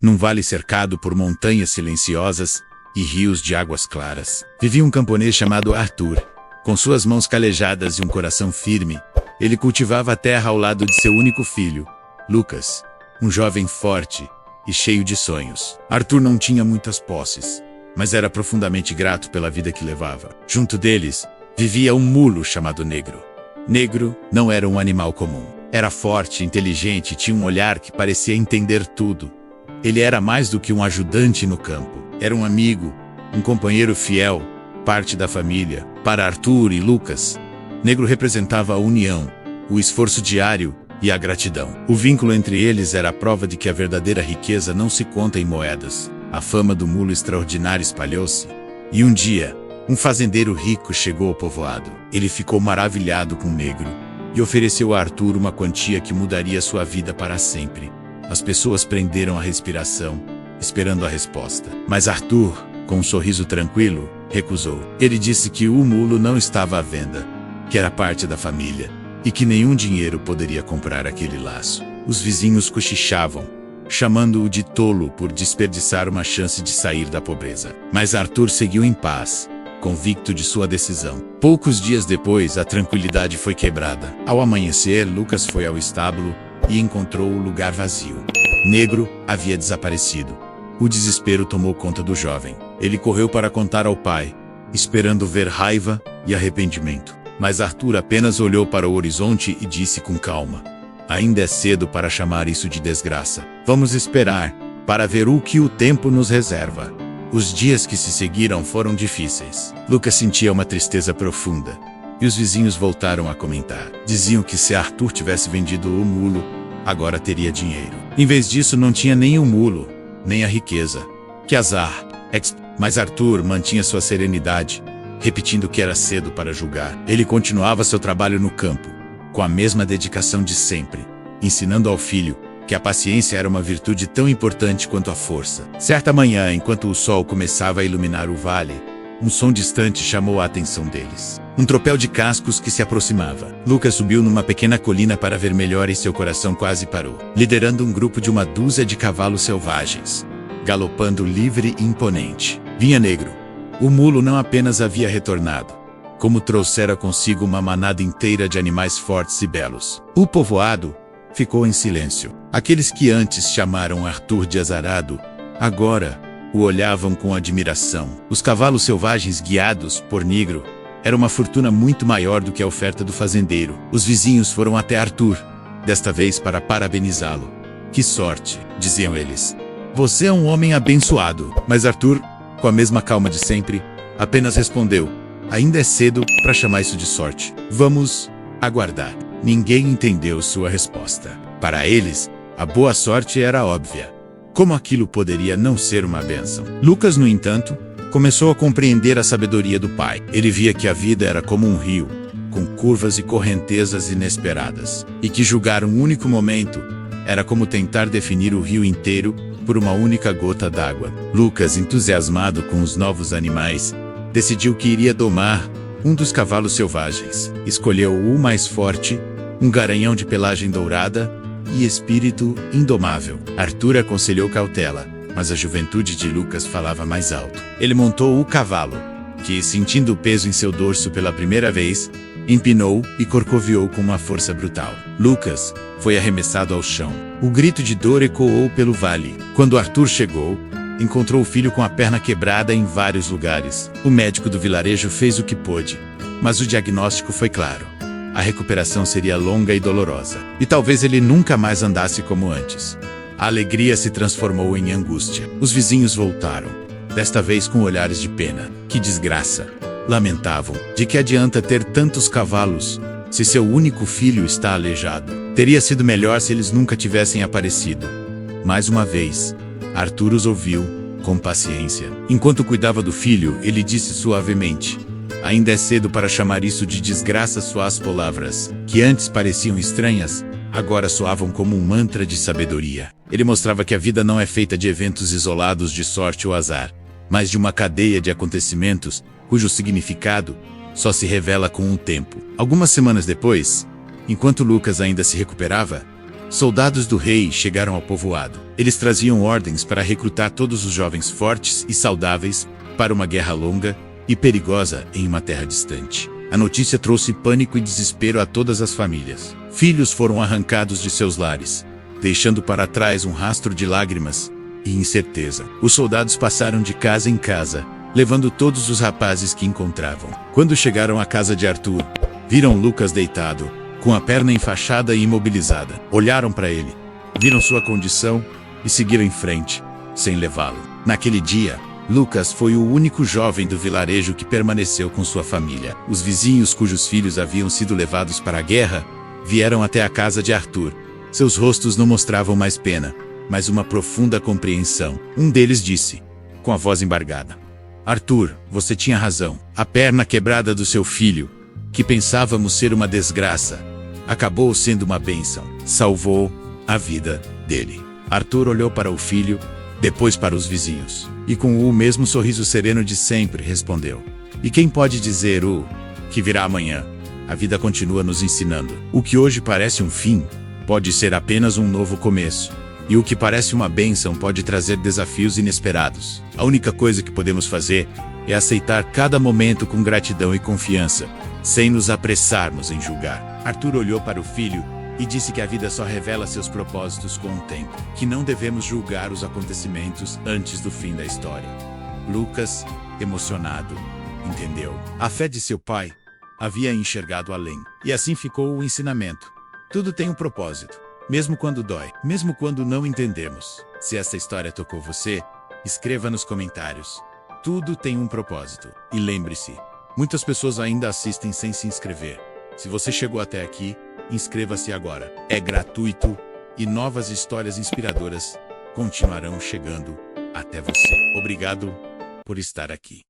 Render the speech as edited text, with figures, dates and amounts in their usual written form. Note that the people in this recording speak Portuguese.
num vale cercado por montanhas silenciosas e rios de águas claras, vivia um camponês chamado Arthur. Com suas mãos calejadas e um coração firme, ele cultivava a terra ao lado de seu único filho, Lucas, um jovem forte e cheio de sonhos. Arthur não tinha muitas posses, mas era profundamente grato pela vida que levava. Junto deles, vivia um mulo chamado Negro. Negro não era um animal comum. Era forte, inteligente e tinha um olhar que parecia entender tudo. Ele era mais do que um ajudante no campo. Era um amigo, um companheiro fiel, parte da família. Para Arthur e Lucas, Negro representava a união, o esforço diário e a gratidão. O vínculo entre eles era a prova de que a verdadeira riqueza não se conta em moedas. A fama do mulo extraordinário espalhou-se, e um dia, um fazendeiro rico chegou ao povoado. Ele ficou maravilhado com Negro e ofereceu a Arthur uma quantia que mudaria sua vida para sempre. As pessoas prenderam a respiração, esperando a resposta. Mas Arthur, com um sorriso tranquilo, recusou. Ele disse que o mulo não estava à venda, que era parte da família, e que nenhum dinheiro poderia comprar aquele laço. Os vizinhos cochichavam, chamando-o de tolo por desperdiçar uma chance de sair da pobreza. Mas Arthur seguiu em paz, convicto de sua decisão. Poucos dias depois, a tranquilidade foi quebrada. Ao amanhecer, Lucas foi ao estábulo e encontrou o lugar vazio. Negro havia desaparecido. O desespero tomou conta do jovem. Ele correu para contar ao pai, esperando ver raiva e arrependimento. Mas Arthur apenas olhou para o horizonte e disse com calma: "Ainda é cedo para chamar isso de desgraça. Vamos esperar para ver o que o tempo nos reserva." Os dias que se seguiram foram difíceis. Lucas sentia uma tristeza profunda, e os vizinhos voltaram a comentar. Diziam que se Arthur tivesse vendido o mulo, agora teria dinheiro. Em vez disso, não tinha nem o mulo, nem a riqueza. Que azar! Mas Arthur mantinha sua serenidade, repetindo que era cedo para julgar. Ele continuava seu trabalho no campo, com a mesma dedicação de sempre, ensinando ao filho que a paciência era uma virtude tão importante quanto a força. Certa manhã, enquanto o sol começava a iluminar o vale, um som distante chamou a atenção deles. Um tropel de cascos que se aproximava. Lucas subiu numa pequena colina para ver melhor e seu coração quase parou. Liderando um grupo de uma dúzia de cavalos selvagens, galopando livre e imponente, vinha Negro. O mulo não apenas havia retornado, como trouxera consigo uma manada inteira de animais fortes e belos. O povoado ficou em silêncio. Aqueles que antes chamaram Arthur de azarado, agora o olhavam com admiração. Os cavalos selvagens guiados por Negro era uma fortuna muito maior do que a oferta do fazendeiro. Os vizinhos foram até Arthur, desta vez para parabenizá-lo. "Que sorte", diziam eles. "Você é um homem abençoado." Mas Arthur, com a mesma calma de sempre, apenas respondeu: "Ainda é cedo para chamar isso de sorte. Vamos aguardar." Ninguém entendeu sua resposta. Para eles, a boa sorte era óbvia. Como aquilo poderia não ser uma bênção? Lucas, no entanto, começou a compreender a sabedoria do pai. Ele via que a vida era como um rio, com curvas e correntezas inesperadas, e que julgar um único momento era como tentar definir o rio inteiro por uma única gota d'água. Lucas, entusiasmado com os novos animais, decidiu que iria domar um dos cavalos selvagens. Escolheu o mais forte, um garanhão de pelagem dourada e espírito indomável. Arthur aconselhou cautela, mas a juventude de Lucas falava mais alto. Ele montou o cavalo, que, sentindo o peso em seu dorso pela primeira vez, empinou e corcoviou com uma força brutal. Lucas foi arremessado ao chão. O grito de dor ecoou pelo vale. Quando Arthur chegou, encontrou o filho com a perna quebrada em vários lugares. O médico do vilarejo fez o que pôde, mas o diagnóstico foi claro. A recuperação seria longa e dolorosa, e talvez ele nunca mais andasse como antes. A alegria se transformou em angústia. Os vizinhos voltaram, desta vez com olhares de pena. "Que desgraça!" lamentavam. "De que adianta ter tantos cavalos, se seu único filho está aleijado? Teria sido melhor se eles nunca tivessem aparecido." Mais uma vez, Arthur os ouviu, com paciência. Enquanto cuidava do filho, ele disse suavemente: "Ainda é cedo para chamar isso de desgraça." Suas palavras, que antes pareciam estranhas, agora soavam como um mantra de sabedoria. Ele mostrava que a vida não é feita de eventos isolados de sorte ou azar, mas de uma cadeia de acontecimentos cujo significado só se revela com o tempo. Algumas semanas depois, enquanto Lucas ainda se recuperava, Soldados do rei chegaram ao povoado. Eles traziam ordens para recrutar todos os jovens fortes e saudáveis para uma guerra longa e perigosa em uma terra distante. A notícia trouxe pânico e desespero a todas as famílias. Filhos foram arrancados de seus lares, deixando para trás um rastro de lágrimas e incerteza. Os soldados passaram de casa em casa, levando todos os rapazes que encontravam. Quando chegaram à casa de Arthur, viram Lucas deitado, com a perna enfaixada e imobilizada. Olharam para ele, viram sua condição e seguiram em frente, sem levá-lo. Naquele dia, Lucas foi o único jovem do vilarejo que permaneceu com sua família. Os vizinhos cujos filhos haviam sido levados para a guerra vieram até a casa de Arthur. Seus rostos não mostravam mais pena, mas uma profunda compreensão. Um deles disse, com a voz embargada: Arthur, você tinha razão. A perna quebrada do seu filho, que pensávamos ser uma desgraça, acabou sendo uma bênção. Salvou a vida dele. Arthur olhou para o filho, depois para os vizinhos, e com o mesmo sorriso sereno de sempre respondeu: E quem pode dizer o que virá amanhã? A vida continua nos ensinando. O que hoje parece um fim, pode ser apenas um novo começo. E o que parece uma bênção pode trazer desafios inesperados. A única coisa que podemos fazer é aceitar cada momento com gratidão e confiança, sem nos apressarmos em julgar. Arthur olhou para o filho e disse que a vida só revela seus propósitos com o tempo, que não devemos julgar os acontecimentos antes do fim da história. Lucas, emocionado, entendeu. A fé de seu pai havia enxergado além, e assim ficou o ensinamento. Tudo tem um propósito, mesmo quando dói, mesmo quando não entendemos. Se esta história tocou você, escreva nos comentários. Tudo tem um propósito. E lembre-se, muitas pessoas ainda assistem sem se inscrever. Se você chegou até aqui, inscreva-se agora. É gratuito e novas histórias inspiradoras continuarão chegando até você. Obrigado por estar aqui.